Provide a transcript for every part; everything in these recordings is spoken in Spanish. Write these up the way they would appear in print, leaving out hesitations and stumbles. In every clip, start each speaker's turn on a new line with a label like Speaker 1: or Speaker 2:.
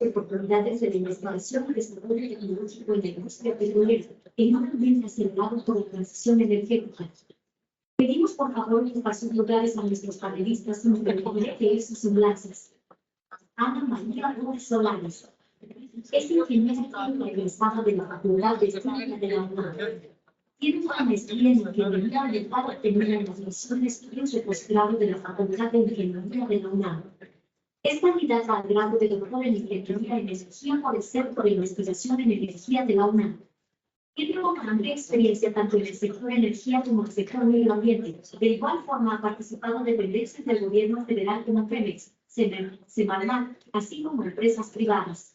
Speaker 1: oportunidades de la investigación y desarrollo tecnológico en la industria petrolera, en un ambiente acelerado por la transición energética. Pedimos por favor que pasen lugares a nuestros panelistas en el de sus semblanzas. Ana María Gómez Solares. Es ingeniera química egresada de la Facultad de Química de la UNAM. Tiene una maestría en Ingeniería Ambiental obtenida en la División de Estudios de Posgrado de la Facultad de Ingeniería de la UNAM. Es candidata al grado de doctor en Ingeniería en Energía por el Centro de Investigación en Energía de la UNAM. Tiene una amplia experiencia tanto en el sector energía como en el sector medio ambiente. De igual forma ha participado en dependencias del gobierno federal como Pemex, Semarnat, así como empresas privadas.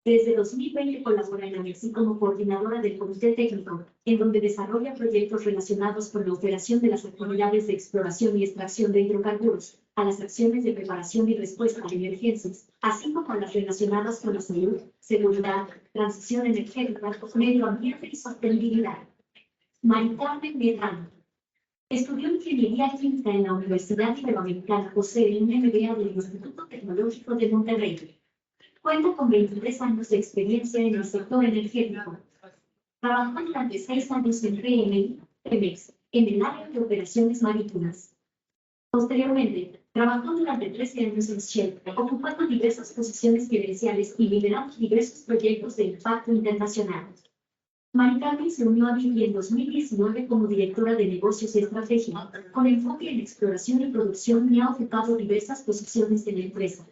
Speaker 1: Desde 2020 colabora en AMEXI como coordinadora del Comité Técnico, en donde desarrolla proyectos relacionados con la operación de las actividades de exploración y extracción de hidrocarburos, a las acciones de preparación y respuesta a emergencias, así como a las relacionadas con la salud, seguridad, transición energética, medio ambiente y sostenibilidad. Mari Carmen Medrano. Estudió Ingeniería Química en la Universidad Iberoamericana, posee un MBA del Instituto Tecnológico de Monterrey. Cuenta con 23 años de experiencia en el sector energético. Trabajó durante 6 años en PMI, Pemex, en el área de operaciones marítimas. Posteriormente, trabajó durante 13 años en Shell, ocupando diversas posiciones gerenciales y liderando diversos proyectos de impacto internacional. Mari Carmen se unió a Vivi en 2019 como directora de negocios y estrategia, con enfoque en exploración y producción y ha ocupado diversas posiciones en la empresa.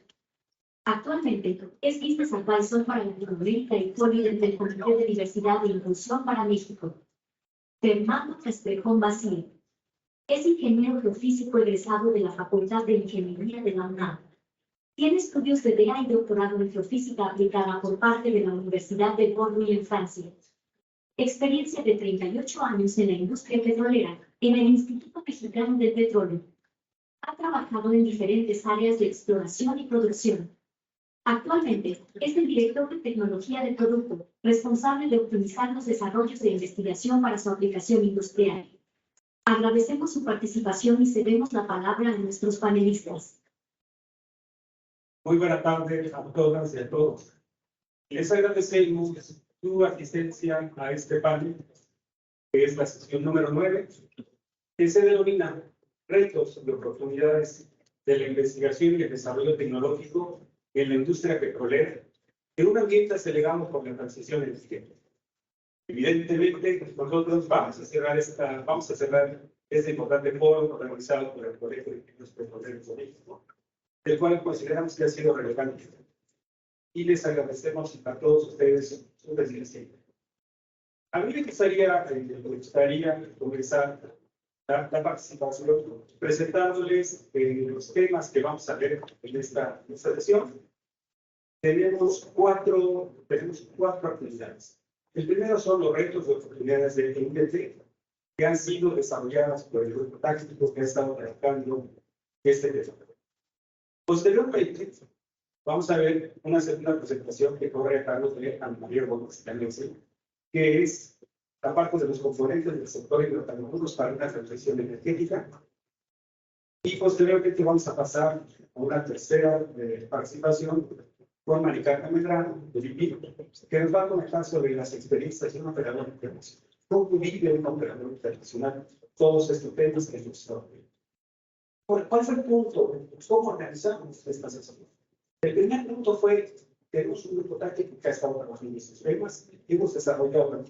Speaker 1: Actualmente, es Business Advisor para Latinoamérica y co-líder del Comité de Diversidad e Inclusión para México. Fernando Castrejón Basile. Es ingeniero geofísico egresado de la Facultad de Ingeniería de la UNAM. Tiene estudios de DEA y doctorado en geofísica aplicada por parte de la Universidad de Bordeaux en Francia. Experiencia de 38 años en la industria petrolera, en el Instituto Mexicano del Petróleo. Ha trabajado en diferentes áreas de exploración y producción. Actualmente, es el director de tecnología de producto, responsable de optimizar los desarrollos de investigación para su aplicación industrial. Agradecemos su participación y cedemos la palabra a nuestros panelistas.
Speaker 2: Muy buenas tardes a todas y a todos. Les agradecemos su asistencia a este panel, que es la sesión número 9, que se denomina Retos y oportunidades de la investigación y el desarrollo tecnológico en la industria petrolera, en un ambiente acelerado por la transición energética. Evidentemente, nosotros vamos a cerrar este importante foro organizado por el Colegio de Ingenieros Petroleros de México, del cual consideramos que ha sido relevante. Y les agradecemos a todos ustedes su presencia. A mí me gustaría comenzar la participación presentándoles los temas que vamos a ver en esta sesión. Tenemos cuatro actividades. El primero son los retos de oportunidades de INDT que han sido desarrolladas por el grupo táctico que ha estado trabajando este tema. Posteriormente, vamos a ver una segunda presentación que corre a cargo de Ana María Gómez Solares, que es la parte de los componentes del sector hidrocarburos para una transición energética. Y posteriormente vamos a pasar a una tercera participación con Mari Carmen Medrano, de Vivi, que nos va a comentar sobre las experiencias de un operador internacional. ¿Cómo vive un operador internacional todos estos temas que nos están viendo? ¿Cuál fue el punto? ¿Cómo organizamos esta sesión? El primer punto fue, tenemos un grupo táctico que ha estado trabajando en estos temas, hemos desarrollado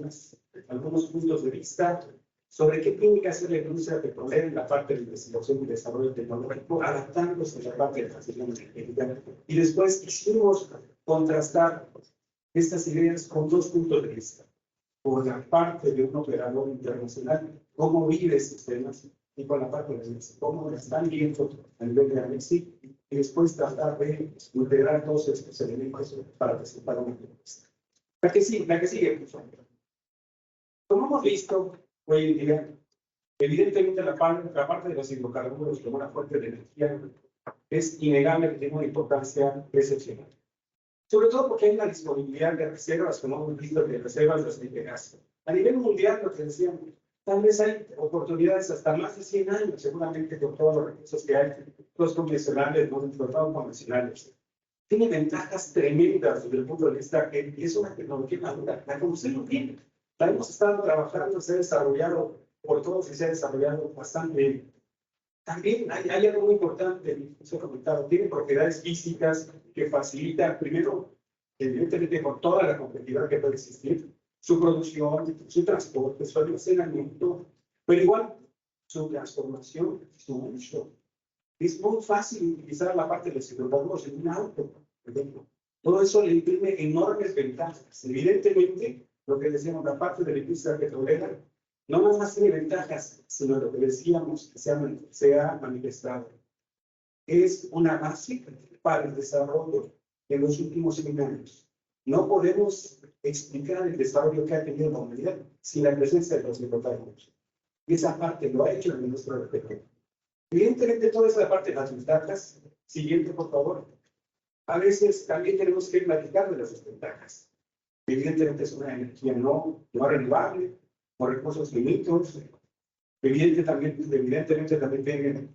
Speaker 2: algunos puntos de vista sobre qué tiene que hacer la industria petrolera en la parte de investigación y desarrollo tecnológico, adaptándose a la parte de transición energética. Y después quisimos contrastar estas ideas con dos puntos de vista. Por la parte de un operador internacional, cómo vive estos temas, y por la parte de cómo están viendo a nivel de AMEXI, y después tratar de integrar todos estos elementos para presentar una propuesta. La que sigue, por favor. Como hemos visto hoy en día, evidentemente la parte de los hidrocarburos como una fuente de energía es innegable que tiene una importancia excepcional. Sobre todo porque hay una disponibilidad de reservas, como hemos visto, de reservas de gas. A nivel mundial, lo que decíamos, tal vez hay oportunidades hasta más de 100 años, seguramente con todos los recursos que hay, los convencionales, los no convencionales. tiene ventajas tremendas desde el punto de vista que es una tecnología madura. La conocemos bien, la hemos estado trabajando, se ha desarrollado por todos y se ha desarrollado bastante bien. También hay algo muy importante, se ha comentado, tiene propiedades físicas que facilitan, primero, evidentemente con toda la competitividad que puede existir, su producción, su transporte, su almacenamiento, pero igual su transformación, su uso. Es muy fácil utilizar la parte de los hidrocarburos en un auto, por ejemplo. Todo eso le imprime enormes ventajas. Evidentemente, lo que decíamos, la parte de la industria petrolera, no nada más tiene ventajas, sino lo que decíamos que se ha manifestado. Es una base para el desarrollo en los últimos 100 años. No podemos explicar el desarrollo que ha tenido la humanidad sin la presencia de los hidrocarburos. Y esa parte lo ha hecho el ministro de Petróleo. Evidentemente, toda esa parte de las ventajas, siguiente, por favor. A veces también tenemos que platicar de las desventajas. Evidentemente, es una energía no renovable, con recursos finitos. Evidentemente, también tiene,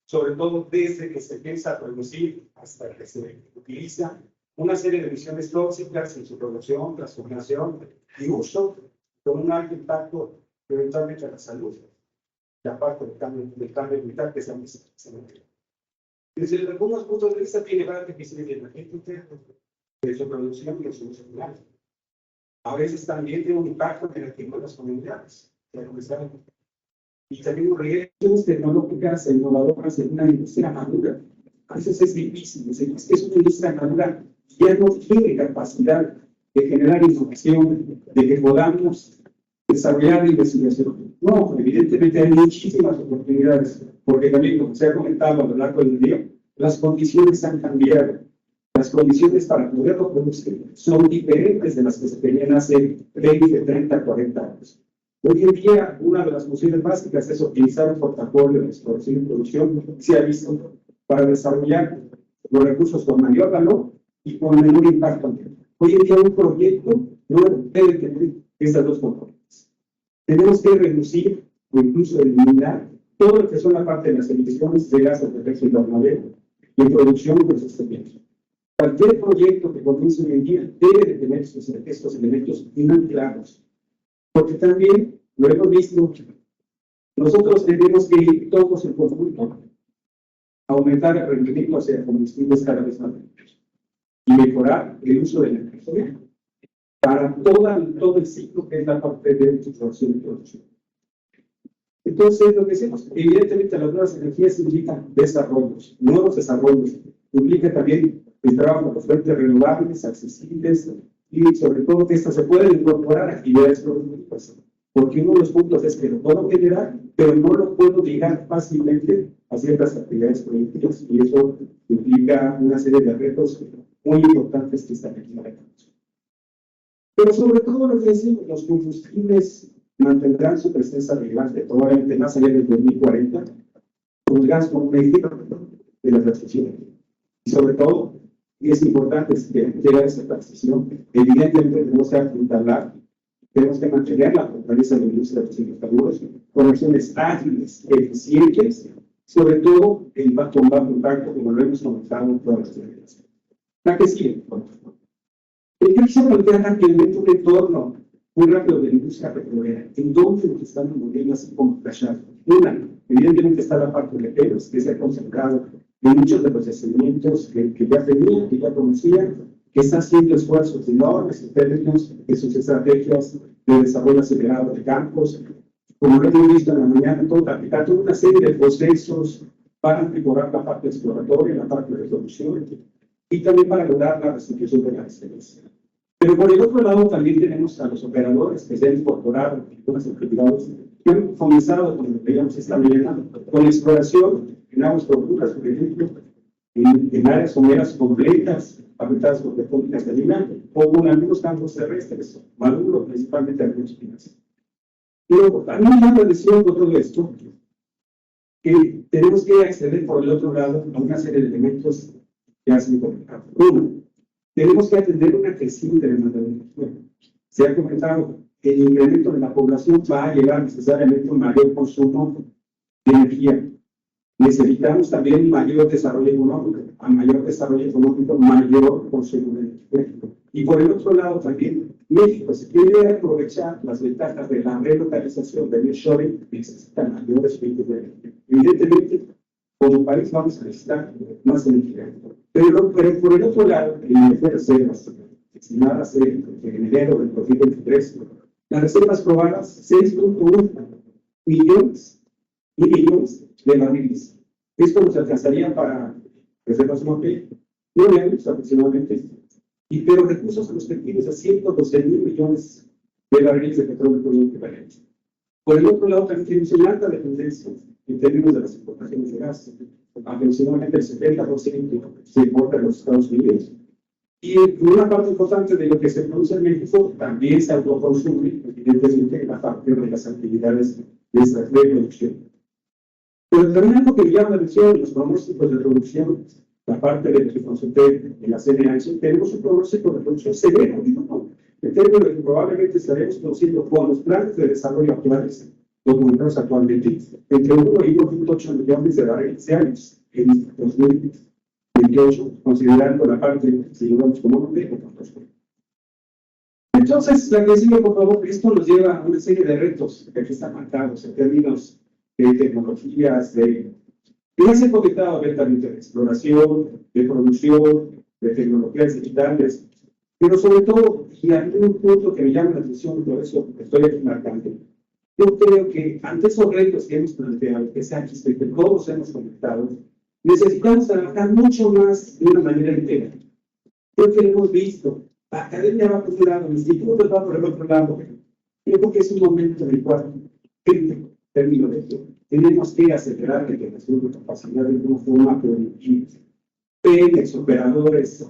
Speaker 2: sobre todo desde que se empieza a producir hasta que se utiliza, una serie de emisiones tóxicas en su producción, transformación y uso, con un alto impacto eventualmente a la salud. La parte del cambio ambiental que se ha visto. Desde algunos puntos de vista tiene gran eficiencia energética de su producción y de su uso final. A veces también tiene un impacto negativo en las comunidades. Y también riesgos tecnológicas e innovadoras en una industria madura. A veces es difícil, es que es una industria madura ya no tiene capacidad de generar innovación, de que podamos desarrollar investigación. No, evidentemente hay muchísimas oportunidades, porque también, como se ha comentado a lo largo del día, las condiciones han cambiado. Las condiciones para poderlo producir son diferentes de las que se tenían hace 20, 30, 40 años. Hoy en día, una de las funciones básicas es optimizar un portafolio de exploración y producción, se ha visto, para desarrollar los recursos con mayor valor y con menor impacto ambiental. Hoy en día, un proyecto no debe tener estas dos componentes. Tenemos que reducir o incluso eliminar todo lo que son la parte de las emisiones de gases de efecto invernadero y en producción de sostenibilidad. Cualquier proyecto que comience hoy en día debe de tener estos elementos muy claros. Porque también, lo hemos visto, nosotros tenemos que ir todos en conjunto a aumentar el rendimiento hacia combustibles cada vez más limpios y mejorar el uso de la energía para todo el ciclo que es la parte de exploración y producción. Entonces, lo que decimos, evidentemente las nuevas energías implican desarrollos, nuevos desarrollos, implica también el trabajo de fuentes renovables, accesibles, y sobre todo que estas se pueden incorporar a actividades productivas. Porque uno de los puntos es que lo puedo generar, pero no lo puedo ligar fácilmente a ciertas actividades productivas, y eso implica una serie de retos muy importantes que están aquí. Pero sobre todo lo que decimos, los combustibles mantendrán su presencia relevante, probablemente más allá del 2040, con el gas como medio de la transición. Y sobre todo, y es importante llegar a esa transición, evidentemente tenemos que apuntalar, tenemos que mantener la fortaleza de la industria de los hidrocarburos con acciones ágiles, eficientes, sobre todo con bajo impacto, como lo hemos comentado en todas las redes. ¿Para qué sigue? El que se plantea rápidamente un entorno muy rápido de la industria petrolera, en donde nos están moviendo así como flashar. Una, evidentemente está la parte de peros, que se ha concentrado en muchos de los yacimientos que ya tenía, que ya conocía, que está haciendo esfuerzos enormes en términos de sus estrategias de desarrollo acelerado de campos, como lo hemos visto en la mañana, aplicando una serie de procesos para mejorar la parte exploratoria, la parte de resolución, y también para lograr la restitución de la excelencia. Pero por el otro lado también tenemos a los operadores que se han incorporado en algunas actividades que han comenzado, como veíamos esta mañana, con exploración en aguas profundas, por ejemplo, en áreas someras completas, afectadas por tectónicas de arena, o con algunos campos terrestres, maduros, principalmente algunos pinas. Pero a mí me llama la atención con todo esto, que tenemos que acceder por el otro lado a una serie de elementos que hacen complicado. Uno, tenemos que atender una creciente demanda de energía. Se ha comentado que el incremento de la población va a llevar necesariamente a un mayor consumo de energía. Necesitamos también un mayor desarrollo económico.
Speaker 3: a mayor desarrollo económico, mayor consumo de energía. Y por el otro lado también, México, si quiere aprovechar las ventajas de la relocalización del nearshoring, necesita mayores fuentes de energía. Evidentemente, como país vamos a necesitar más energía. Pero por el otro lado, el nivel de reservas estimadas en enero del 2023, las reservas probadas 6.1 millones de barriles. Esto nos alcanzaría para reservas norte 9 años aproximadamente, pero recursos respectivos a 112,000 millones de barriles de petróleo por equivalente. Por el otro lado, también tenemos una alta dependencia en términos de las importaciones de gas. Aproximadamente el 70% se importa a los Estados Unidos. Y una parte importante de lo que se produce en México también se autoconsume, evidentemente, a partir de las actividades de esta producción. Pero también algo que me llama la atención, los pronósticos de producción, la parte de que consulté en la CNH, tenemos un pronóstico de producción severo, ¿no? En términos de que probablemente estaremos produciendo con los planes de desarrollo actuales, documentados actualmente, entre 1 y 1.8 millones de barriles diarios en 2028, considerando la parte que llevamos como nombre. Entonces, la que sigue, por favor, esto nos lleva a una serie de retos que aquí están marcados en términos de tecnologías, ya se ha comentado abiertamente de exploración, de producción, de tecnologías digitales, pero sobre todo, y hay un punto que me llama la atención, por eso estoy aquí marcando. Yo creo que ante esos retos que hemos planteado, que se han visto y que todos hemos conectado, necesitamos trabajar mucho más de una manera entera. Creo que lo hemos visto. La academia va por un lado, el instituto va por el otro lado. Creo que es un momento en el cual, en términos de esto, tenemos que acelerar la integración de capacidad de una forma productiva. PENEX, operadores,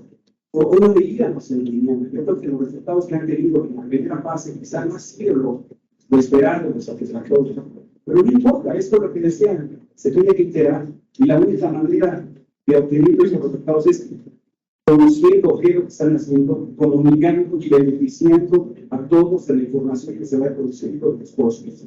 Speaker 3: o no diríamos en línea. Yo creo que los resultados que han tenido en la primera fase quizás no ha sido lo esperado de los satisfactorios. Pero no importa, esto es lo que decían, se tiene que integrar. Y la única manera de obtener esos resultados es conociendo qué es lo que están haciendo, comunicando y beneficiando a todos de la información que se va produciendo en los costos.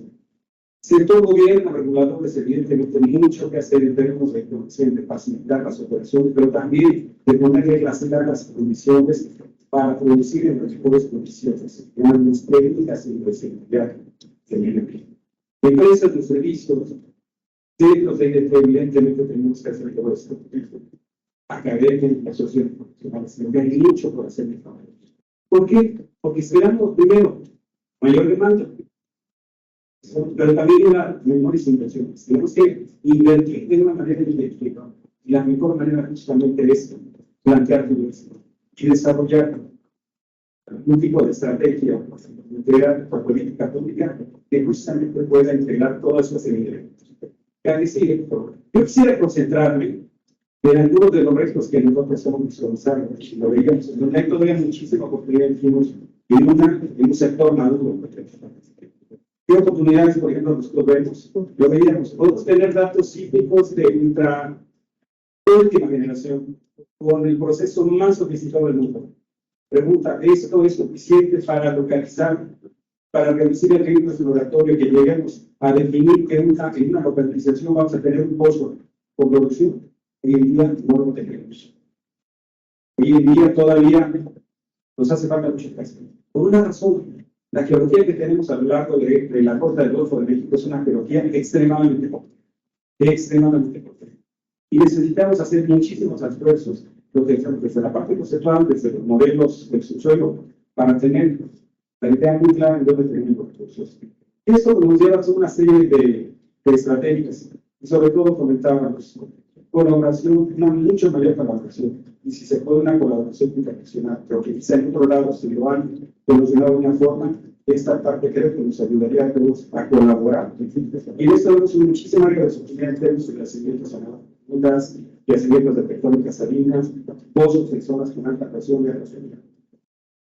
Speaker 3: Sector gobierno, reguladores, evidentemente, mucho que hacer en términos de información, de facilitar las operaciones, pero también de ponerle las condiciones para producir en las mejores condiciones, en las técnicas y de seguridad de la energía. Empresas de servicios, centros de IDT, evidentemente tenemos que hacer todo esto. Academia, asociaciones profesionales, hay mucho por hacer. ¿Por qué? Porque esperamos, primero, mayor demanda, pero también una menores inversiones. Tenemos que invertir de una manera directa. Y la mejor manera justamente es plantear esto y desarrollar un tipo de estrategia, integrar la política pública que justamente pueda integrar todas esas elementos. Yo quisiera concentrarme en algunos de los retos que nosotros somos conocidos. Lo veíamos, donde hay todavía muchísima oportunidad en un sector maduro. ¿Qué oportunidades, por ejemplo, nosotros vemos? Lo veíamos, podemos tener datos cíclicos de nuestra última generación con el proceso más sofisticado del mundo. Pregunta, ¿esto es suficiente para localizar, para reducir el riesgo exploratorio que lleguemos a definir que en una localización vamos a tener un pozo con producción? Hoy en día no lo tenemos. Hoy en día todavía nos hace falta mucho caso. Por una razón. La geología que tenemos a lo largo de la costa del Golfo de México es una geología extremadamente potente. Extremadamente potente. Y necesitamos hacer muchísimos esfuerzos, desde la parte conceptual, desde los modelos del subsuelo, para tener la idea muy clara en dónde tenemos los recursos. Esto nos lleva a una serie de estrategias, y sobre todo comentábamos colaboración, una mucho mayor colaboración, y si se puede una colaboración internacional, pero que quizá en otro lado se lo han solucionado de una forma, esta parte creo que nos ayudaría a todos a colaborar. Y en esto vemos muchísimas responsabilidad en términos de yacimientos anacondas, yacimientos de tectónicas salinas, pozos de zonas con alta presión y erosión.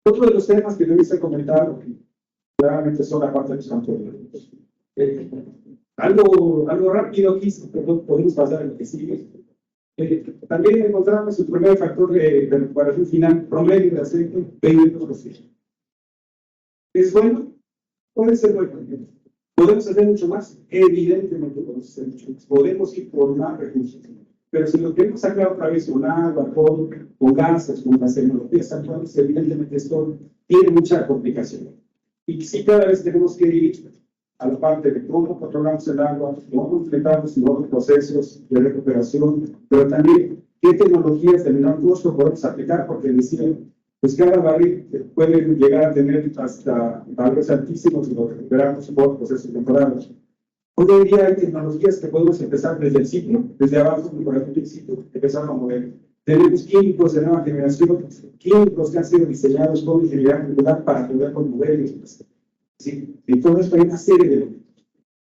Speaker 3: Otro de los temas que debes comentar, claramente son la parte de los campos de algo rápido aquí, pero podemos pasar a lo que sigue. También encontramos el primer factor de recuperación final promedio de aceite, 22%. ¿Es bueno? Puede ser bueno. ¿Podemos hacer mucho más? Evidentemente podemos hacer mucho más. Podemos ir por más recursos. Pero si lo queremos sacar otra vez con agua, con gases, con las tecnologías actuales, evidentemente esto tiene mucha complicación. Y si cada vez tenemos que ir a la parte de cómo controlamos el agua, cómo implementamos nuevos procesos de recuperación, pero también qué tecnologías de menor costo podemos aplicar, porque decían, pues cada barril puede llegar a tener hasta valores altísimos y lo recuperamos por procesos temporales. Hoy en día hay tecnologías que podemos empezar desde el ciclo, desde abajo, por ejemplo, el ciclo, empezar a mover. Tenemos químicos de nueva generación, químicos que han sido diseñados con ingeniería molecular para poder moverlos. Sí, y todo esto hay una serie de.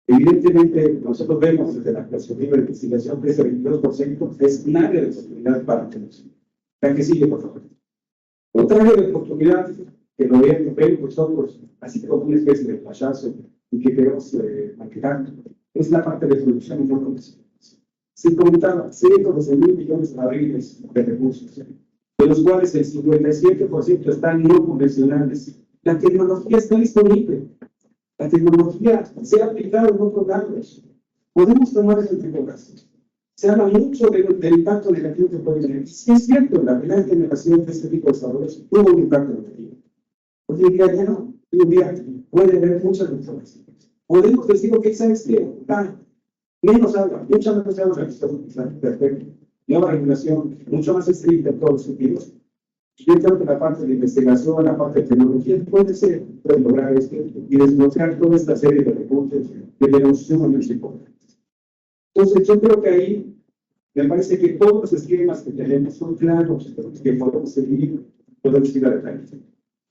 Speaker 3: Evidentemente, nosotros vemos desde la perspectiva de investigación que ese 22% es un área de oportunidad para todos. La que sigue, por favor. Otra área de oportunidad que lo vemos nosotros, así como una especie de flashazo y que queremos manejar, es la parte de producción no convencional. Se comentaba 112.000 millones de barriles de recursos, de los cuales el 57% están no convencionales. La tecnología está disponible. La tecnología se ha aplicado en otros lados. Podemos tomar ese tipo de casos. Se habla mucho del impacto negativo que puede tener. Sí, es cierto, la primera generación de este tipo de desarrollos tuvo un impacto negativo. Hoy en día ya no. Hoy en día puede haber muchas informaciones. Podemos decir, ok, ¿sabes qué? Menos agua, mucha menos agua. Perfecto. Nueva regulación, mucho más estricta en todos los sentidos. Yo creo que la parte de investigación, la parte de tecnología puede lograr esto y desbloquear toda esta serie de recursos que tenemos sumamente importantes. Entonces, yo creo que ahí me parece que todos los esquemas que tenemos son claros, que podemos seguir, podemos ir adelante.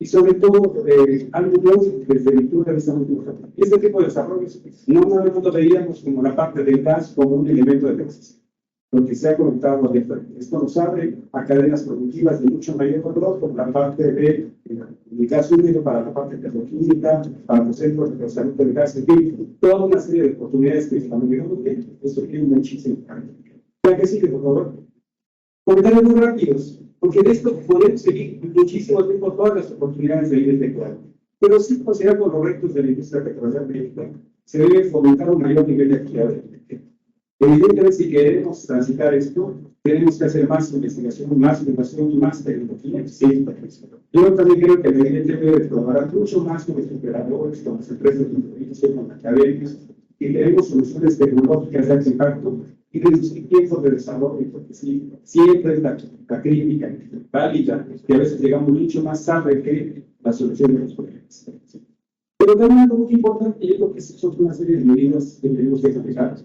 Speaker 3: Y sobre todo, algo nuevo desde mi punto de vista muy importante. Este tipo de desarrollos no lo veíamos como la parte del gas como un elemento de defensa. Lo que se ha comentado abiertamente. Esto nos abre a cadenas productivas de mucho mayor valor, por la parte de gas húmedo, para la parte petroquímica, para los centros de procesamiento de gas, en fin, toda una serie de oportunidades que estamos viendo que esto tiene muchísimo cambio. Ya que sí, por favor, comentarios muy rápidos, porque de esto podemos seguir muchísimo tiempo todas las oportunidades de ir desde claro. Pero sí considerando los retos de la industria petrolera mexicana, se debe fomentar un mayor nivel de actividad. Evidentemente, si queremos transitar esto, tenemos que hacer más investigación, más innovación, más tecnología. Sí, yo también creo que evidentemente debe trabajar mucho más con los operadores, con las empresas de información, con las academias, y tenemos soluciones tecnológicas de alto impacto y reducir tiempos de desarrollo, porque sí, siempre es la crítica válida, que a veces llegamos mucho más tarde que la solución de los problemas. Pero también algo muy importante, yo creo que son una serie de medidas que tenemos que aplicar.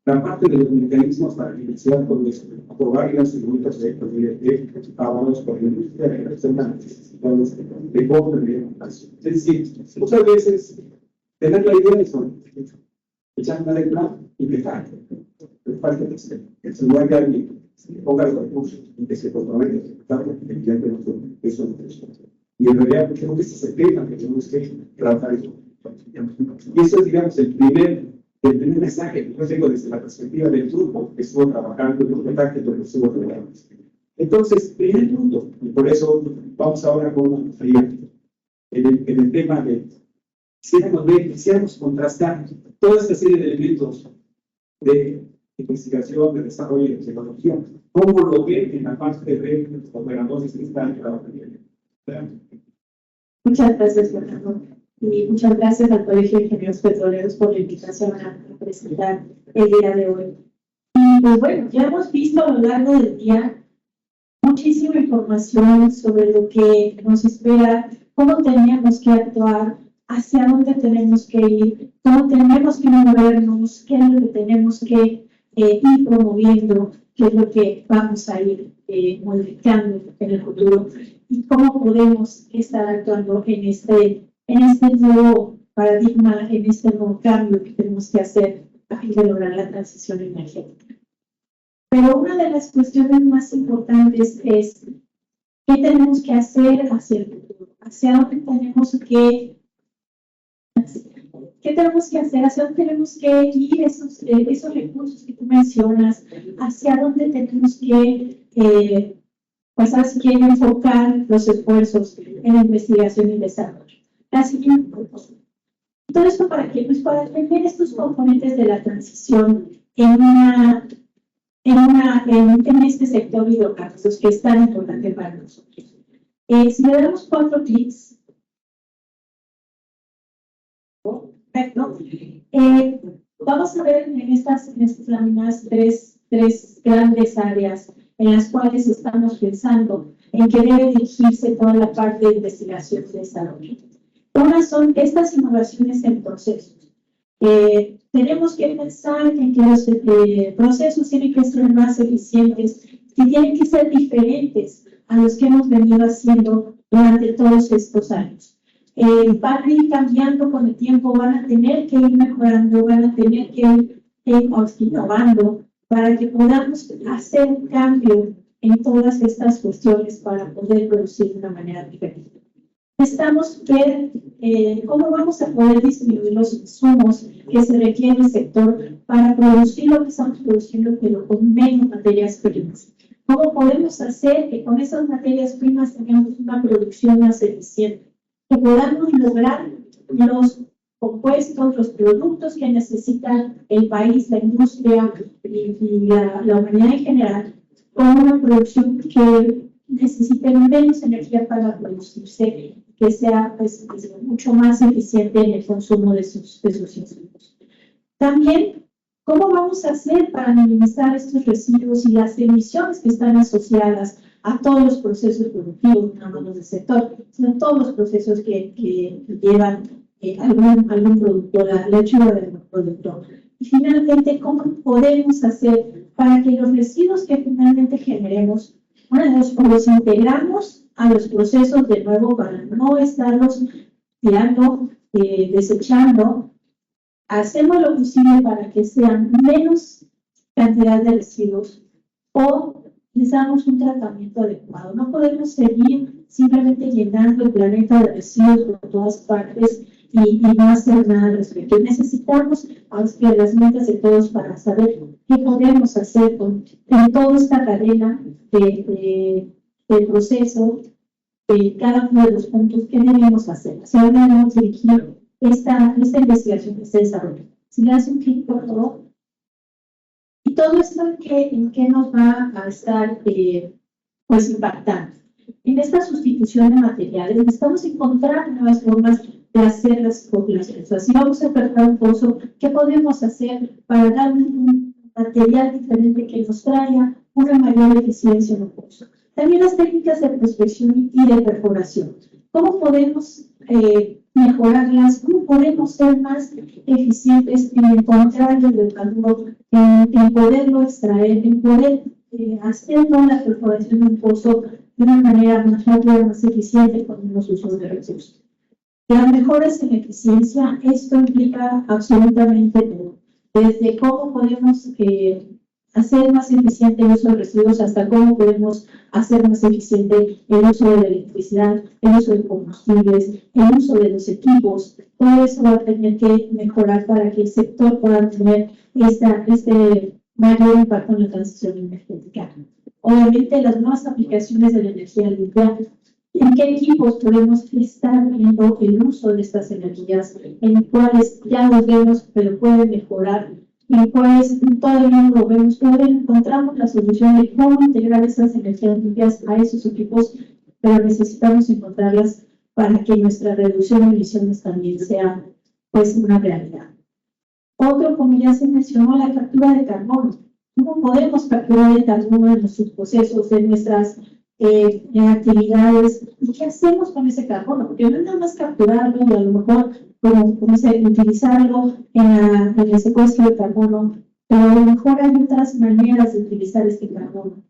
Speaker 3: La parte de los mecanismos para iniciar con aprobar las circuitos de avalados por la industria que representan necesidades de costo de educación. Es decir, muchas veces tener la idea de eso, echar una letra y dejar. Que se mueve alguien, que ponga los recursos y que se compromete a ejecutarlo, evidentemente eso no es. Y en realidad creo que ese es el tema que tenemos que trabajar eso. Y eso es, digamos, el primer mensaje que yo tengo desde la perspectiva del grupo que estuvo trabajando en un contacto con los ciudadanos. Entonces, primer punto, y por eso vamos ahora con Fría, en el tema de quisiéramos contrastar toda esta serie de elementos de investigación, de desarrollo y de tecnología, cómo lo ven en la parte de los operadores que están trabajando.
Speaker 4: Muchas gracias, Fernando. Y muchas gracias al Colegio de Ingenieros Petroleros por la invitación a presentar el día de hoy. Y pues bueno, ya hemos visto a lo largo del día muchísima información sobre lo que nos espera, cómo tenemos que actuar, hacia dónde tenemos que ir, cómo tenemos que movernos, qué es lo que tenemos que ir promoviendo, qué es lo que vamos a ir modificando en el futuro y cómo podemos estar actuando en este nuevo paradigma, en este nuevo cambio que tenemos que hacer a fin de lograr la transición energética. Pero una de las cuestiones más importantes es qué tenemos que hacer hacia el futuro, hacia dónde tenemos que hacer, hacia dónde tenemos que ir esos recursos que tú mencionas, hacia dónde tenemos que enfocar los esfuerzos en la investigación y desarrollo. La siguiente, por favor. Todo esto para qué? Pues para tener estos componentes de la transición en una en este sector hidrocarburos que es tan importante para nosotros. Si le damos 4 clics, perfecto, vamos a ver en estas láminas tres grandes áreas en las cuales estamos pensando en que debe dirigirse toda la parte de investigación y desarrollo. Una son estas innovaciones en procesos. Tenemos que pensar en que los procesos tienen que ser más eficientes y tienen que ser diferentes a los que hemos venido haciendo durante todos estos años. Van a ir cambiando con el tiempo, van a tener que ir mejorando, van a tener que ir innovando para que podamos hacer un cambio en todas estas cuestiones para poder producir de una manera diferente. Necesitamos ver cómo vamos a poder disminuir los insumos que se requieren en el sector para producir lo que estamos produciendo, pero con menos materias primas. ¿Cómo podemos hacer que con esas materias primas tengamos una producción más eficiente? Que podamos lograr los compuestos, los productos que necesita el país, la industria y la humanidad en general, con una producción que necesite menos energía para producirse, que sea pues, mucho más eficiente en el consumo de sus insumos. También, ¿cómo vamos a hacer para minimizar estos residuos y las emisiones que están asociadas a todos los procesos productivos, no solo del sector, sino todos los procesos que llevan algún producto, la ayuda del productor? Y finalmente, ¿cómo podemos hacer para que los residuos que finalmente generemos, los integramos a los procesos de nuevo para no estarlos tirando, desechando? Hacemos lo posible para que sean menos cantidad de residuos o les damos un tratamiento adecuado. No podemos seguir simplemente llenando el planeta de residuos por todas partes y no hacer nada al respecto. Necesitamos que las metas de todos para saber qué podemos hacer en toda esta cadena de proceso, cada uno de los puntos que debemos hacer. Hacia dónde debemos dirigir esta investigación, este desarrollo. Si le das un clic por todo, y todo esto en qué nos va a estar pues impactando. En esta sustitución de materiales necesitamos encontrar nuevas formas de hacer las poblaciones. Así vamos a perder un pozo. ¿Qué podemos hacer para dar un material diferente que nos traiga una mayor eficiencia en un pozo? También las técnicas de prospección y de perforación. ¿Cómo podemos mejorarlas? ¿Cómo podemos ser más eficientes en encontrar el hidrocarburo, en poderlo extraer, en poder hacer toda la perforación de un pozo de una manera más rápida, más eficiente con menos uso de recursos? Las mejoras en eficiencia, esto implica absolutamente todo. Desde cómo podemos hacer más eficiente el uso de residuos hasta cómo podemos hacer más eficiente el uso de la electricidad, el uso de combustibles, el uso de los equipos. Todo eso va a tener que mejorar para que el sector pueda tener este mayor impacto en la transición energética. Obviamente, las nuevas aplicaciones de la energía limpia. ¿En qué equipos podemos estar viendo el uso de estas energías? En cuáles ya los vemos, pero pueden mejorar. En cuáles todavía no lo vemos, todavía encontramos la solución de cómo integrar esas energías limpias a esos equipos, pero necesitamos encontrarlas para que nuestra reducción de emisiones también sea pues una realidad. Otro, como ya se mencionó, la captura de carbono. ¿Cómo podemos capturar el carbono de nuestros procesos, de nuestras actividades? ¿Y qué hacemos con ese carbono? Porque no es nada más capturarlo y a lo mejor utilizarlo en el secuestro de carbono, pero a lo mejor hay otras maneras de utilizar este carbono.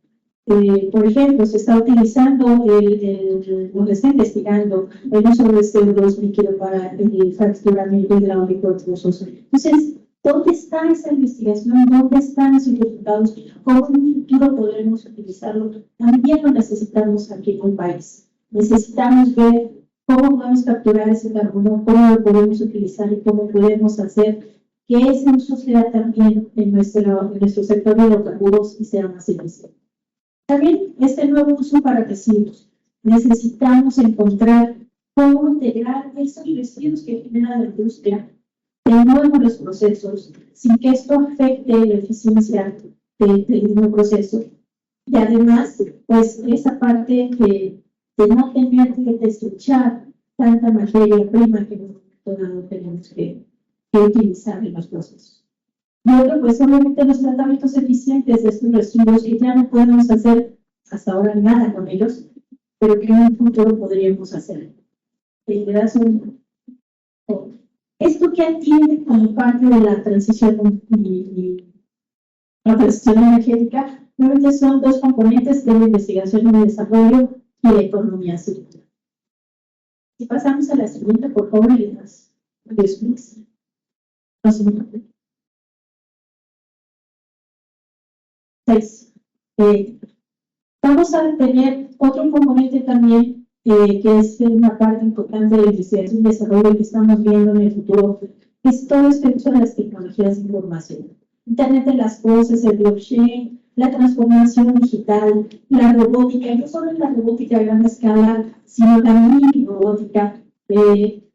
Speaker 4: Por ejemplo, se está utilizando, se está investigando el uso de CO2 líquido para el fracturamiento hidráulico de pozos. Entonces, ¿dónde está esa investigación? ¿Dónde están esos resultados? ¿Cómo en un futuro podremos utilizarlo? También lo necesitamos aquí en el país. Necesitamos ver cómo podemos capturar ese carbono, cómo lo podemos utilizar y cómo podemos hacer que ese uso sea también en nuestro sector de hidrocarburos y sea más eficiente. También este nuevo uso para residuos. Necesitamos encontrar cómo integrar esos residuos que genera la industria de nuevo en los procesos, sin que esto afecte la eficiencia del mismo proceso. Y además, pues esa parte de no tener que desechar tanta materia prima que en un momento dado tenemos que utilizar en los procesos. Y otro, pues obviamente los tratamientos eficientes de estos residuos que ya no podemos hacer hasta ahora nada con ellos, pero que en un futuro podríamos hacer. Esto que atiende como parte de la transición y la transición energética, realmente son dos componentes de la investigación y desarrollo y la economía circular. Si pasamos a la siguiente, por favor, Elias. No se me olvide. 6. Vamos a tener otro componente también, que es una parte importante de la investigación y desarrollo que estamos viendo en el futuro, es todo este uso de las tecnologías de información. Internet de las cosas, el blockchain, la transformación digital, la robótica, y no solo la robótica a gran escala, sino también la robótica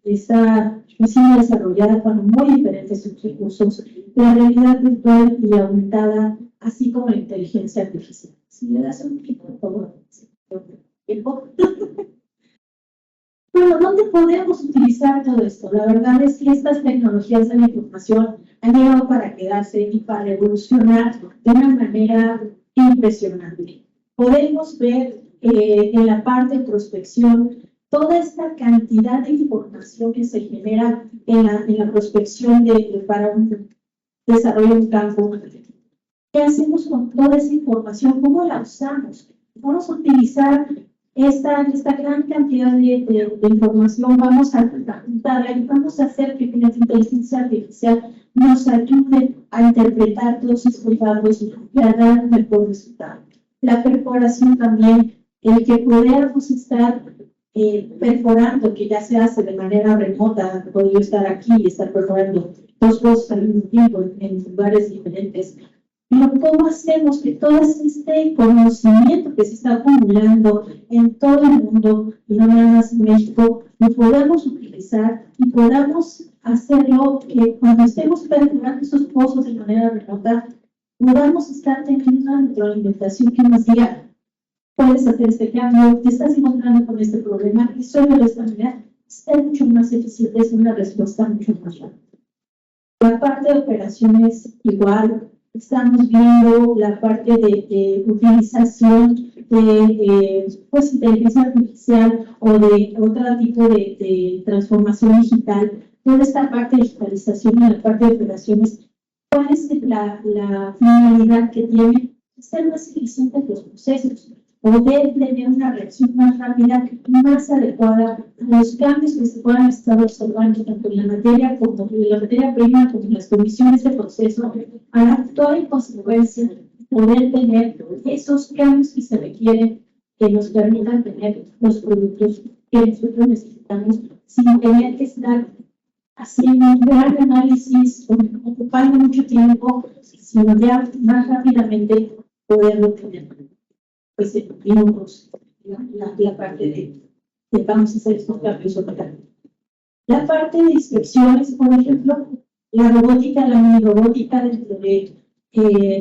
Speaker 4: está siendo desarrollada para muy diferentes usos, la realidad virtual y aumentada, así como la inteligencia artificial. Si le das un poquito, por favor. Bueno, ¿dónde podemos utilizar todo esto? La verdad es que estas tecnologías de la información han llegado para quedarse y para evolucionar de una manera impresionante. Podemos ver en la parte de prospección toda esta cantidad de información que se genera en la prospección para un desarrollo en campo. ¿Qué hacemos con toda esa información? ¿Cómo la usamos? Vamos a utilizar esta gran cantidad de información, vamos a juntarla y vamos a hacer que la inteligencia artificial nos ayude a interpretar todos estos datos y a dar un mejor resultado. La perforación también, el que podamos estar perforando, que ya se hace de manera remota, podría estar aquí y estar perforando dos cosas al mismo tiempo en lugares diferentes. Pero ¿cómo hacemos que todo este conocimiento que se está acumulando en todo el mundo, y no nada más en México, lo podamos utilizar y podamos hacerlo que cuando estemos perforando esos pozos de manera remota, podamos estar teniendo una retroalimentación que nos diga, puedes hacer este cambio, te estás encontrando con este problema, y solo de esta manera es mucho más eficiente, es una respuesta mucho más rápida. La parte de operaciones igual. Estamos viendo la parte de utilización de pues, inteligencia artificial o de otro tipo de transformación digital. Toda esta parte de digitalización y la parte de operaciones, ¿cuál es la finalidad que tiene? Ser más eficientes los procesos, poder tener una reacción más rápida, más adecuada a los cambios que se puedan estar observando tanto en la materia prima como en las condiciones de proceso, para actuar en consecuencia, poder tener esos cambios que se requieren que nos permitan tener los productos que nosotros necesitamos sin tener que estar haciendo un gran análisis, ocupando mucho tiempo, sino ya más rápidamente poderlo tener. Pues vimos la parte de vamos a hacer estos cambios operando. La parte de inspecciones, por ejemplo, la robótica, la mini-robótica, dentro de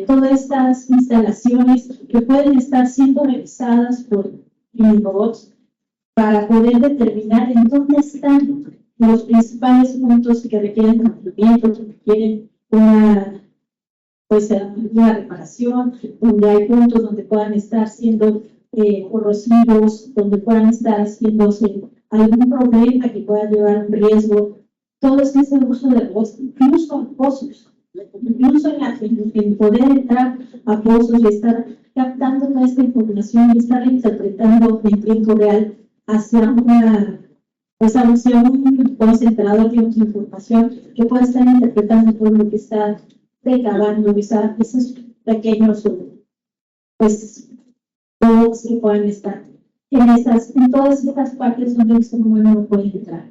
Speaker 4: todas estas instalaciones que pueden estar siendo revisadas por mini-robots para poder determinar en dónde están los principales puntos que requieren mantenimiento, que requieren una reparación, donde hay puntos donde puedan estar siendo corrosivos, donde puedan estar haciéndose algún problema que pueda llevar a un riesgo. Todo ese uso de robots, incluso en pozos, incluso en poder entrar a pozos y estar captando toda esta información y estar interpretando en tiempo real hacia un concentrador de información que pueda estar interpretando todo lo que está recabando, esos pequeños robots que puedan estar en todas estas partes donde el ser humano no puede entrar.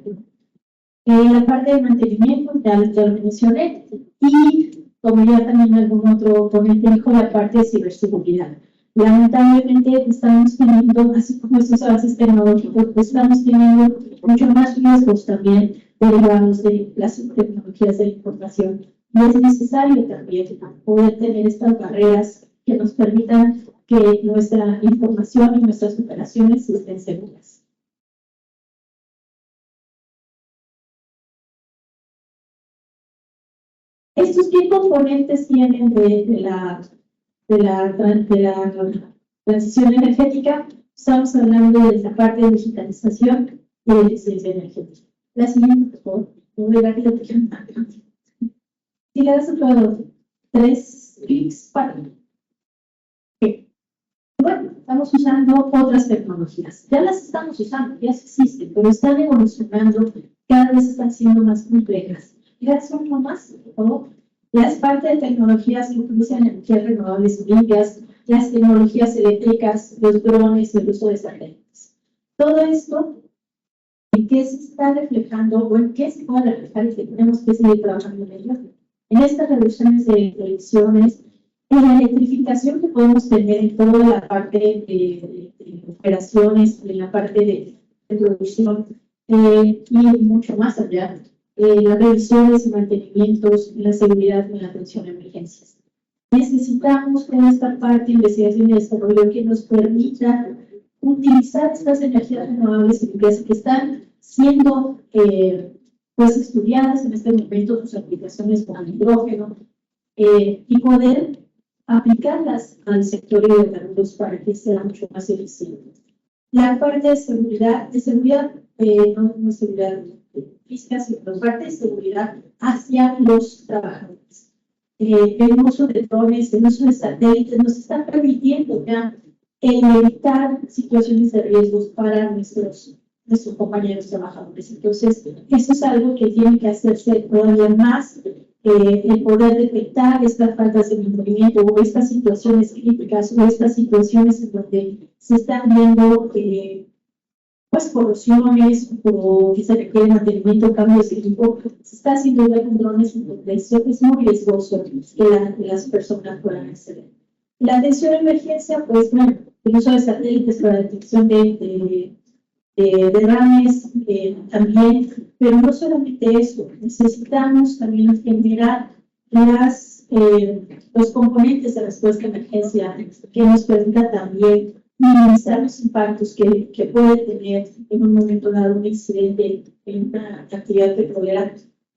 Speaker 4: La parte de mantenimiento, ya lo mencioné, y como ya también algún otro ponente dijo, la parte de ciberseguridad. Lamentablemente estamos teniendo, así como estos avances tecnológicos, estamos teniendo mucho más riesgos también derivados de las tecnologías de la información. Y es necesario también poder tener estas barreras que nos permitan que nuestra información y nuestras operaciones estén seguras. ¿Estos qué componentes tienen de la transición energética? Estamos hablando de la parte de digitalización y de eficiencia energética. La siguiente, por favor. Muy rápido, te quiero marcar. Si le das otro 3 clics para. Bueno, estamos usando otras tecnologías. Ya las estamos usando, ya existen, pero están evolucionando, cada vez están siendo más complejas. Gracias uno más, por favor. Ya es parte de tecnologías que utilizan energías renovables y limpias, las tecnologías eléctricas, los drones, el uso de satélites. Todo esto, ¿en qué se está reflejando o en qué se puede reflejar y que tenemos que seguir trabajando en ello? En estas reducciones de emisiones, en la electrificación que podemos tener en toda la parte de operaciones, en la parte de producción y mucho más allá. Las revisiones y mantenimientos, la seguridad y la atención a emergencias. Necesitamos toda esta parte de investigación y desarrollo que nos permita utilizar estas energías renovables y limpias que están siendo pues estudiadas en este momento, sus aplicaciones con el hidrógeno, y poder aplicarlas al sector de hidrocarburos para que sea mucho más eficiente. La parte de seguridad no es seguridad física, sino la parte de seguridad hacia los trabajadores. El uso de drones, el uso de satélites nos está permitiendo ya evitar situaciones de riesgos para nuestros compañeros trabajadores. Entonces, eso es algo que tiene que hacerse todavía más, el poder detectar estas faltas de mantenimiento o estas situaciones críticas o estas situaciones en donde se están viendo pues corosiones o que se requiere mantenimiento, cambios de equipo. Se está haciendo ya con drones en donde eso es muy riesgoso que las personas puedan acceder. La atención a emergencia, pues bueno, el uso de satélites para la detección de derrames también, pero no solamente eso, necesitamos también generar los componentes de respuesta a emergencia que nos permita también minimizar los impactos que puede tener en un momento dado un incidente en una actividad petrolera,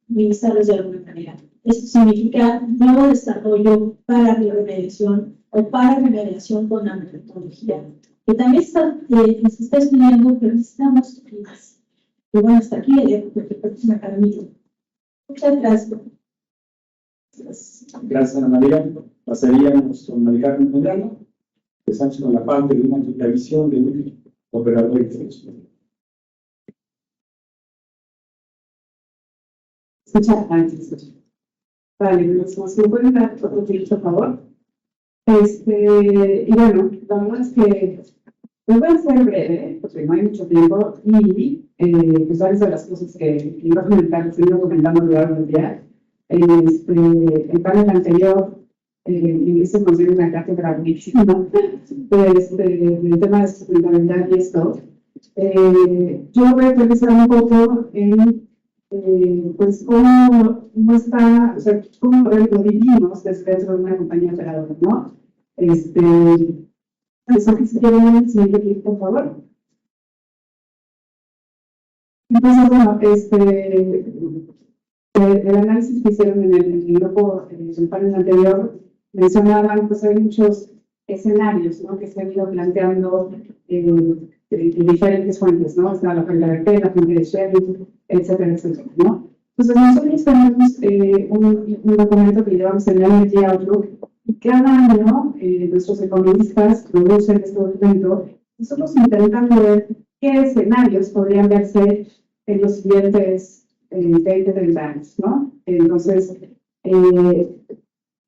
Speaker 4: minimizarlos de alguna manera. Esto significa nuevo desarrollo para remediación o para remediación con nanotecnología, que también se está estudiando, pero necesitamos más. Y bueno, hasta aquí el próximo académico. Muchas gracias.
Speaker 3: Gracias, Ana María. Pasaríamos con María Carmen Medrano. Empezamos con la parte de una visión de un operador internacional.
Speaker 5: Muchas gracias. Vale, ¿nos pueden dar otro clic, por favor? Y bueno, la verdad es que pues voy a ser breve, porque no hay mucho tiempo, y pues varias de las cosas que iba a comentar, estoy comentando a lo largo del día. El panel anterior, Ulises nos dio una cátedra buenísima del tema de sustentabilidad y esto. Yo voy a pensar un poco en pues cómo está, o sea, cómo lo vivimos desde dentro de una compañía operadora, ¿no? Eso que se quiere ver en el siguiente clip, por favor. Entonces, bueno, el análisis que hicieron en el grupo del panel anterior mencionaban, pues hay muchos escenarios, ¿no?, que se han ido planteando en diferentes fuentes, ¿no? Está la fuente de RP, la fuente de Shelly, etcétera, etcétera, ¿no? Entonces, nosotros tenemos un documento que llevamos en el Energy Outlook, y cada año nuestros economistas producen este documento, nosotros intentando ver qué escenarios podrían verse en los siguientes 20-30 años, ¿no? Entonces, de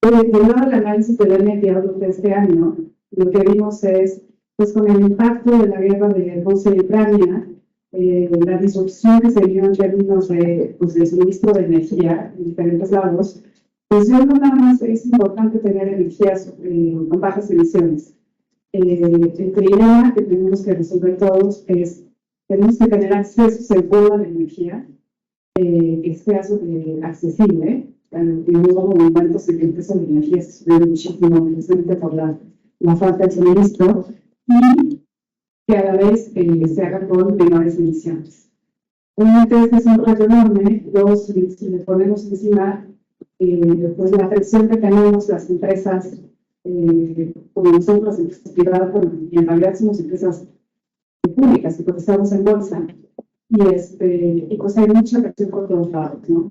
Speaker 5: lado del análisis del Energy Outlook de este año, lo que vimos es, pues con el impacto de la guerra de Rusia y Ucrania, la disrupción que se dio en términos de suministro de energía en diferentes lados, pues ya no nada más es importante tener energías con bajas emisiones. El problema que tenemos que resolver todos es, tenemos que tener acceso seguro a la energía, que sea accesible, hubo momentos en que el precio de energía se subió muchísimo, precisamente por la falta de suministro, y que a la vez se haga con menores emisiones. Obviamente este es un reto enorme. Si le ponemos encima pues la presión que tenemos las empresas, como nosotros, empresas privadas, y en realidad somos empresas públicas que cotizamos en bolsa, y pues hay mucha presión por todos lados, ¿no?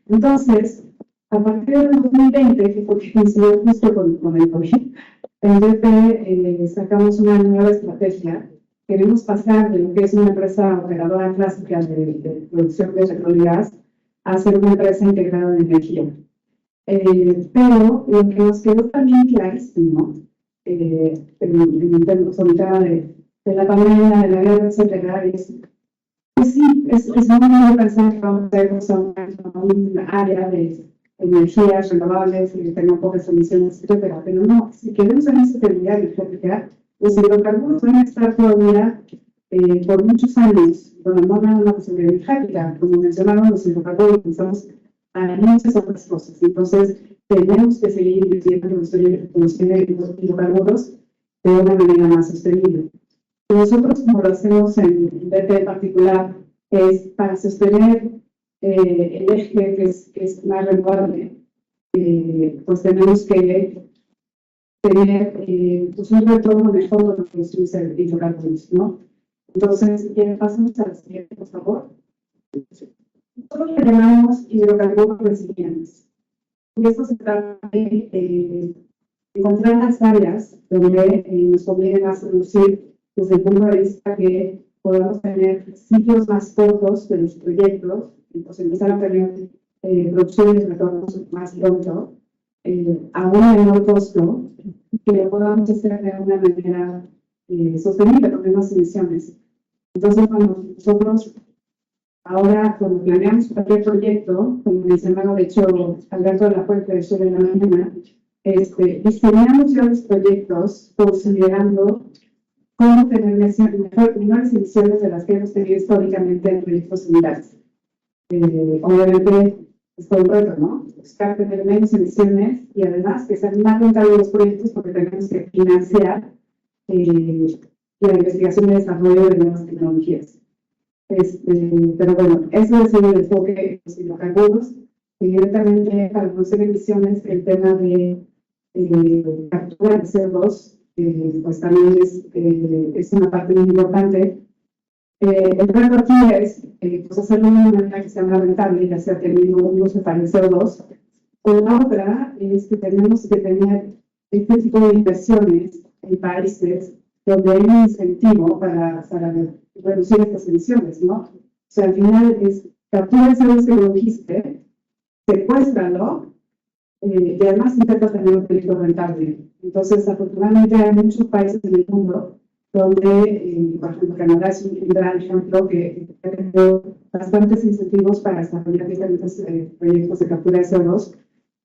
Speaker 5: Entonces, a partir del 2020, que fue que coincidió justo con el COVID, en BP sacamos una nueva estrategia. Queremos pasar de lo que es una empresa operadora clásica de producción de petróleo y gas a ser una empresa integrada de energía. Pero lo que nos quedó también clarísimo, sobre todo de la pandemia, de la guerra, etcétera, es pues sí, es muy bueno pensar que vamos a irnos a un área de energías renovables y que tengan pocas emisiones, etcétera, pero no, si queremos en esa seguridad energética, los hidrocarburos van a estar todavía por muchos años, bueno, no nada más de seguridad energética, como mencionaron los hidrocarburos, pensamos a muchas otras cosas. Entonces, tenemos que seguir invirtiendo en los hidrocarburos de una manera más sostenible. Nosotros, como lo hacemos en BP en particular, es para sostener el eje que es más renovable, pues tenemos que tener pues un retorno mejor de los hidrocarburos, ¿no? Entonces, pasamos a la siguiente, por favor. Nosotros le llamamos hidrocarburos resilientes. Y esto se trata de encontrar las áreas donde nos conviene más producir desde el punto de vista que podamos tener ciclos más cortos de los proyectos, entonces empezar a tener producciones de retornos más pronto, a un menor costo, que lo podamos hacer de una manera sostenible, con menos emisiones. Entonces, cuando nosotros ahora, cuando planeamos cualquier proyecto, como mencionaba de hecho Alberto de la Fuente de Sur en la mañana, diseñamos ya los proyectos considerando cómo tener menores emisiones de las que hemos tenido históricamente en proyectos similares. Obviamente, es todo un reto, ¿no? Buscar tener menos emisiones y además que sean más rentables los proyectos porque tenemos que financiar la investigación y desarrollo de nuevas tecnologías. Pero bueno, eso es el enfoque de los hidrocarburos. Evidentemente, para reducir emisiones, el tema de captura de CO2 pues también es una parte muy importante. El reto aquí es pues hacerlo de una manera que sea más rentable, ya sea teniendo un uso para el CO2. O la otra es que tenemos que tener este tipo de inversiones en países donde hay un incentivo para reducir estas emisiones, ¿no? O sea, al final es captura el CO2 que lo dijiste, secuéstralo, y además intenta tener un proyecto rentable. Entonces, afortunadamente hay muchos países en el mundo donde, por ejemplo, Canadá es un gran ejemplo que ha tenido bastantes incentivos para desarrollar diferentes proyectos de captura de CO2,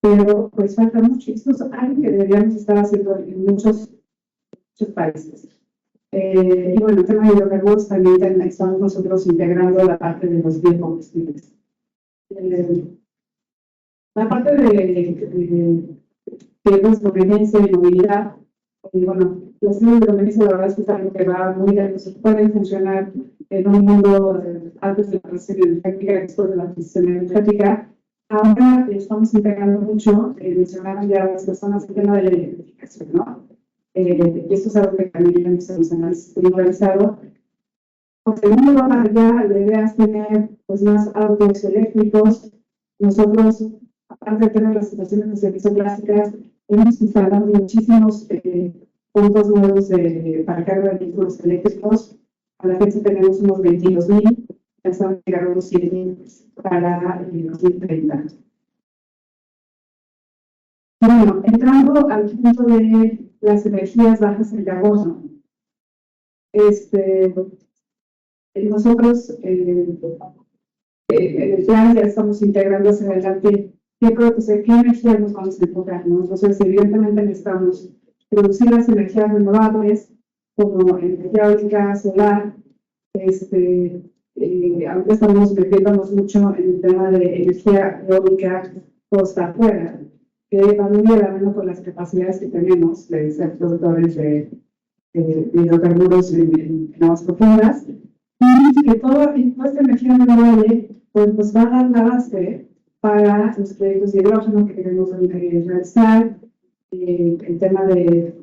Speaker 5: pero pues falta mucho. Esto es algo que deberíamos estar haciendo en muchos países. Y bueno, el tema de hidrocarburos también estamos nosotros integrando la parte de los biocombustibles. La parte de conveniencia y movilidad, bueno, las temas de conveniencia la verdad es que es algo que va muy bien, pueden funcionar en un mundo antes de la transición energética y después de la transición energética. Ahora estamos integrando mucho, mencionaron ya las personas el tema de la electrificación, ¿no? Y esto es algo que también hemos analizado. Porque el mundo va para allá, la idea es tener pues, más autos eléctricos. Nosotros, aparte de tener las estaciones de servicio clásicas, hemos instalado muchísimos puntos nuevos para carga de vehículos eléctricos. A la fecha tenemos unos 22,000, pensamos llegar a unos 100,000 para el 2030. Bueno, entrando al punto de las energías bajas en carbono, nosotros en el plan ya estamos integrando hacia adelante qué energías nos vamos a enfocar, ¿no? Entonces, evidentemente necesitamos producir las energías renovables como energía eólica, solar, aunque estamos metiéndonos mucho en el tema de energía eólica costa afuera, que van muy de la mano con las capacidades que tenemos de ser productores de hidrocarburos en aguas profundas, y que toda esta energía renovable pues, nos va a dar la base para los proyectos de hidrógeno que queremos realizar, el tema de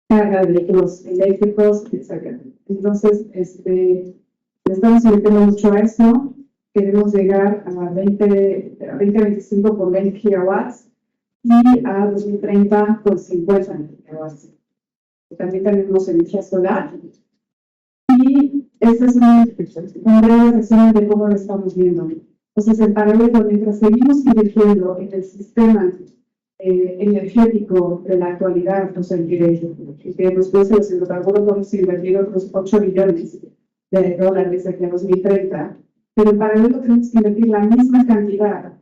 Speaker 5: carga de vehículos eléctricos, etc. Entonces, estamos invirtiendo mucho a eso. Queremos llegar a 2025 con 20 gigawatts y a 2030 con 50 gigawatts. También tenemos energía solar. Y esta es una breve resumen de cómo lo estamos viendo. Entonces, en paralelo, mientras seguimos invirtiendo en el sistema energético de la actualidad, o sea, que después de los hidrocarburos vamos a invertir otros 8 billones de dólares de aquí a 2030, pero en paralelo tenemos que invertir la misma cantidad,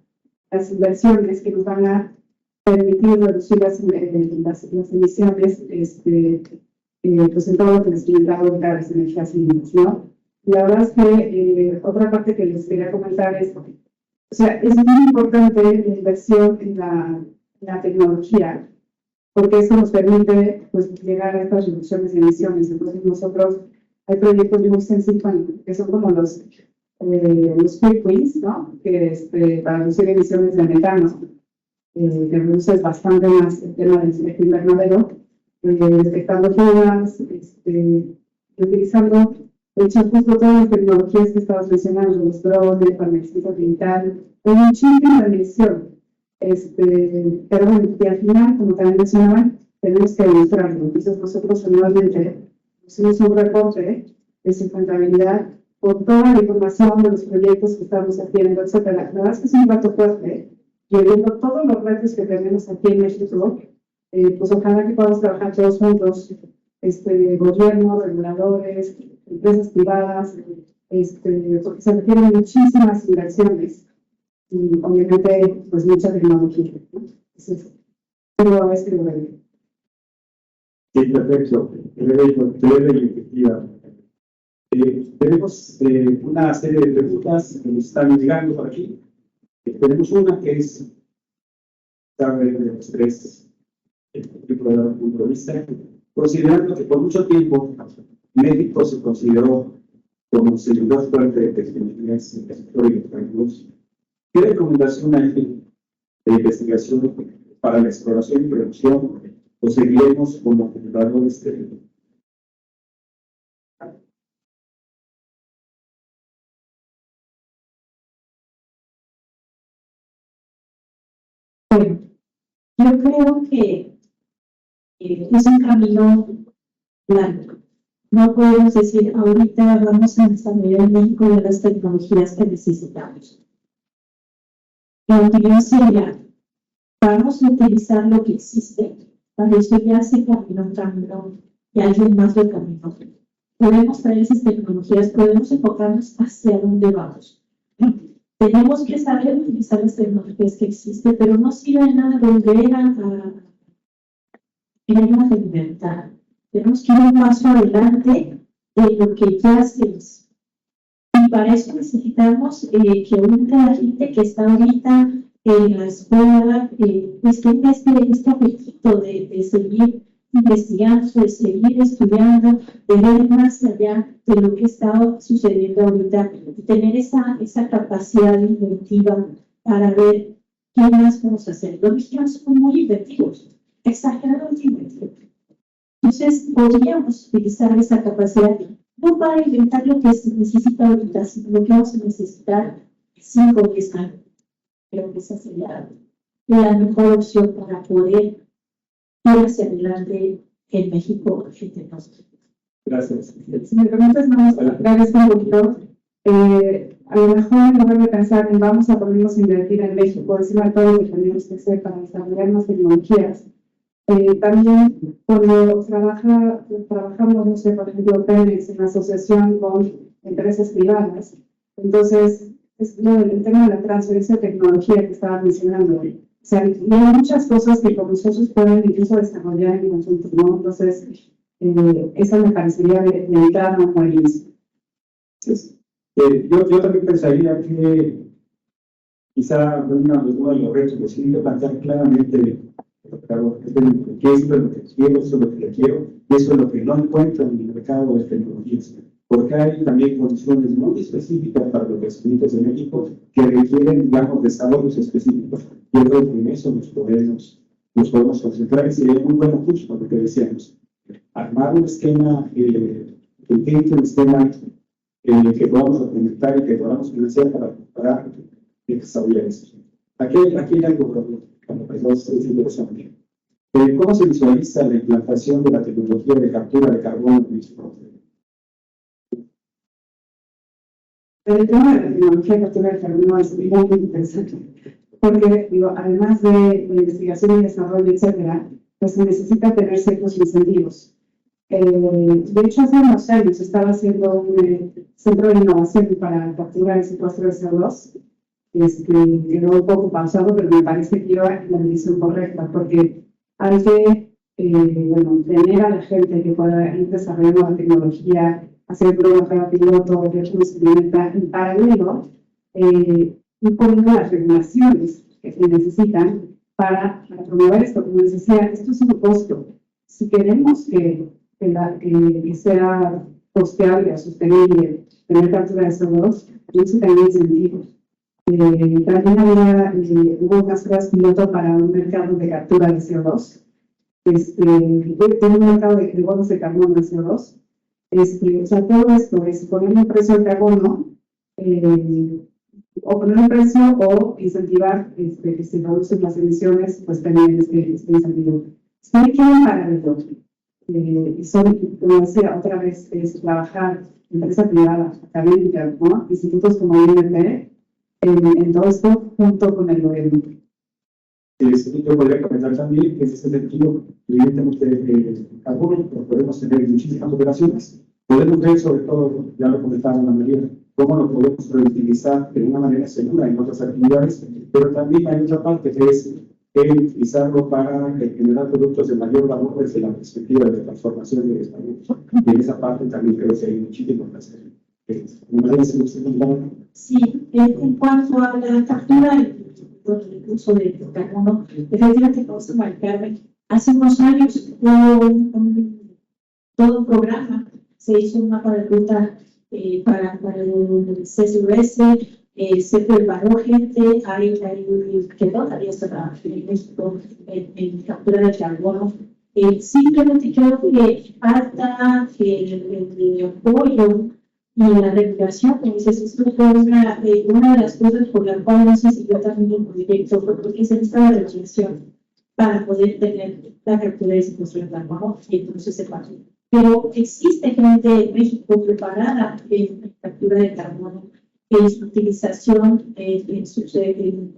Speaker 5: las inversiones que nos van a permitir reducir las emisiones pues en todo lo que les comentaba ahorita las energías limpias, ¿no? La verdad es que otra parte que les quería comentar es, o sea, es muy importante la inversión en la tecnología, porque esto nos permite pues, llegar a estas reducciones de emisiones. Entonces nosotros, hay proyectos muy sencillos que son como los quick wins, ¿no? Que para reducir emisiones de metano, que reduces bastante más el tema del efecto invernadero, detectando fugas, utilizando, de hecho, justo todas las tecnologías que estabas mencionando, los drones, paneles digital, hay muchísima medición. Pero bueno, y al final, como también mencionaban, tenemos que demostrarlo. Entonces, nosotros anualmente hicimos un reporte de sustentabilidad con toda la información de los proyectos que estamos haciendo, etc. La verdad es que es un reto fuerte, y viendo todos los retos que tenemos aquí en México, pues ojalá que podamos trabajar todos juntos, gobierno, reguladores, empresas privadas, porque se requieren muchísimas inversiones y obviamente pues mucha tecnología, ¿no? Entonces, pero es que lo veo.
Speaker 3: Sí, perfecto. Breve y efectiva. Tenemos una serie de preguntas que nos están llegando por aquí. Tenemos una que es, sabe, de los tres, punto de vista, considerando que por mucho tiempo México se consideró como seguidor fuerte de tecnologías en el sector de hidrocarburos. ¿Qué recomendación hay de investigación para la exploración y producción o seguiremos como generadores de?
Speaker 1: Bueno, yo creo que es un camino largo. No podemos decir ahorita vamos a desarrollar en México las tecnologías que necesitamos. La opinión sería, vamos a utilizar lo que existe, para eso ya se caminó un camino y alguien más lo caminó. Podemos traer esas tecnologías, podemos enfocarnos hacia dónde vamos. Tenemos que saber utilizar las tecnologías que existen, pero no sirve de nada volver a reinventar. Tenemos que ir un paso adelante de lo que ya se hizo. Y para eso necesitamos que ahorita la gente que está ahorita en la escuela, pues tenga este apetito de seguir investigando, de seguir estudiando, de ver más allá de lo que está sucediendo ahorita y tener esa capacidad inventiva para ver qué más podemos hacer. Los mexicanos son muy inventivos, exageradamente inventivos. Entonces, podríamos utilizar esa capacidad no para inventar lo que se necesita ahorita, sino lo que vamos a necesitar 5 o 10 años. Creo que esa sería la mejor opción para poder ir hacia adelante en México.
Speaker 3: Gracias.
Speaker 5: Si me permites, vamos a dar esto un poquito. A lo mejor en lugar de pensar en vamos a ponernos a invertir en México, encima de todo lo que tenemos que hacer para desarrollar más tecnologías. También cuando trabajamos, no sé, por ejemplo, Pemex en asociación con empresas privadas, entonces es el tema de la transferencia de tecnología que estaba mencionando. O sea, y hay muchas cosas que con nosotros pueden incluso desarrollar en conjunto, ¿no? Entonces, eso me parecería de entrar a un país.
Speaker 3: Yo también pensaría que quizá uno de los retos que sí hay que plantear claramente, claro, qué es lo que quiero, eso es lo que quiero, y eso es lo que no encuentro en el mercado de tecnologías. Porque hay también condiciones muy específicas para los crecimientos de México que requieren, digamos, desarrollos específicos. Yo creo que en eso nos podemos concentrar y sería muy bueno justo lo que decíamos. Armar un esquema, un esquema que podamos implementar y que podamos financiar para desarrollar eso. Aquí hay algo que es interesante. ¿Cómo se visualiza la implantación de la tecnología de captura de carbono en México?
Speaker 5: El tema de la tecnología de captura de carbono es muy interesante, porque digo, además de investigación y desarrollo, etcétera, pues se necesita tener ciertos incentivos. De hecho, hace unos años estaba haciendo un centro de innovación para capturar el secuestro de CO2. Quedó un poco pausado, pero me parece que iba en la dirección correcta, porque hay que tener a la gente que pueda ir desarrollando la tecnología, hacer pruebas para piloto, experimentar en paralelo y poniendo las regulaciones que se necesitan para promover esto. Como les decía, esto es un costo. Si queremos que sea costeable, sostenible, tener captura de CO2, tenemos que tener incentivos. También hubo unas pruebas piloto para un mercado de captura de CO2. Tiene un mercado de bonos de carbono de CO2. O sea, todo esto es poner un precio al carbono, o poner un precio o incentivar que se reducen las emisiones, pues tener este incentivo. Hay que ir en paralelo. Y son, como decía otra vez, es trabajar empresa privada, académica, ¿no? Institutos como INP, en todo esto junto con el gobierno.
Speaker 3: Yo podría comentar también que en ese sentido, evidentemente, el carbono podemos tener muchísimas operaciones. Podemos ver, sobre todo, ya lo comentaba la mayoría, cómo lo podemos reutilizar de una manera segura en otras actividades, pero también hay otra parte que es utilizarlo para generar productos de mayor valor desde la perspectiva de transformación de los productos. Y en esa parte también creo que hay muchísimo que hacer.
Speaker 4: Sí, en cuanto a la captura del uso de carbono, efectivamente, como se marcaba, hace unos años hubo todo un programa, se hizo un mapa de ruta para el CSUS, se preparó gente, que todavía está en México en captura de carbono. Simplemente creo que falta el apoyo y la regulación, como dices, esto fue una de las cosas por la cual no se siguió también el proyecto, porque se necesitaba regulación para poder tener la captura de secuestro de carbono, y entonces se pasó. Pero existe gente en México preparada en captura de carbono, en su utilización, en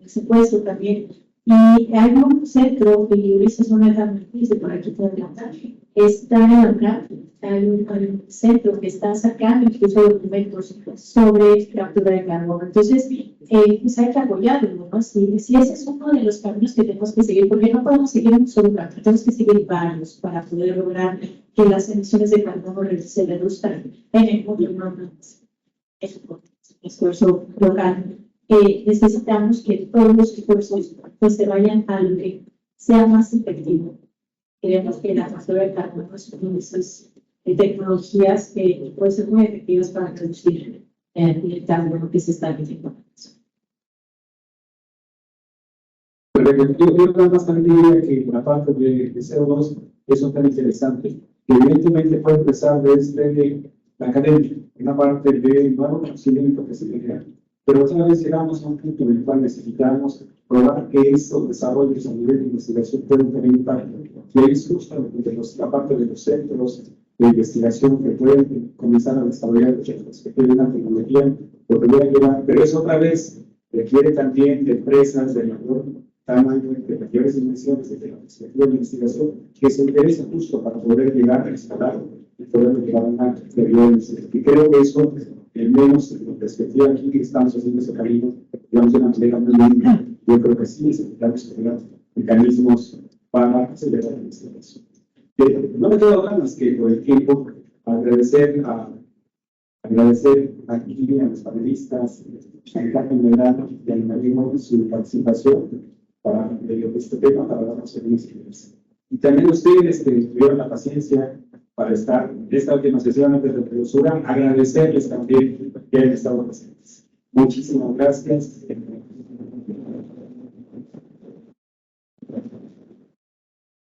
Speaker 4: secuestro también. Y hay un centro, y Ulises no me deja mentir, por aquí puedo hablar, está en la UNAM, hay un centro que está sacando incluso documentos sobre captura de carbono. Entonces, pues hay que apoyarlo, ¿no? Si ese es uno de los caminos que tenemos que seguir, porque no podemos seguir un solo camino, tenemos que seguir varios para poder lograr que las emisiones de carbono se reduzcan en el mundo, no es un esfuerzo local. Necesitamos que todos los esfuerzos pues, se vayan a lo que sea más efectivo. Creemos que la captura de carbono es una de esas tecnologías que pueden ser muy efectivas para reducir el carbono que se está emitiendo.
Speaker 3: Yo nada más también diría que la parte de CO2 es un tema interesante, que evidentemente puede empezar desde la academia, una parte de nuevo conocimiento que se genera. Pero otra vez llegamos a un punto en el cual necesitamos probar que estos desarrollos a nivel de investigación pueden tener impacto. Y ahí es justo la parte de los centros de investigación que pueden comenzar a desarrollar una tecnología, podría llevar, pero eso otra vez requiere también de empresas de mayor tamaño, de mayores dimensiones, de la perspectiva de investigación, que se interesen justo para poder llegar a escalar y poder llegar a una teoría. Y creo que eso, al menos en la perspectiva aquí que estamos haciendo ese camino, digamos de una manera muy linda, yo creo que sí necesitamos crear mecanismos para acelerar la investigación. No me queda otra más que por el tiempo agradecer a Agradecer aquí a los panelistas, a Carmen Medrano y a Marino su participación para este tema, para darnos el inicio. Y también ustedes que tuvieron la paciencia para estar en esta última sesión antes de clausura, agradecerles también que hayan estado presentes. Muchísimas gracias.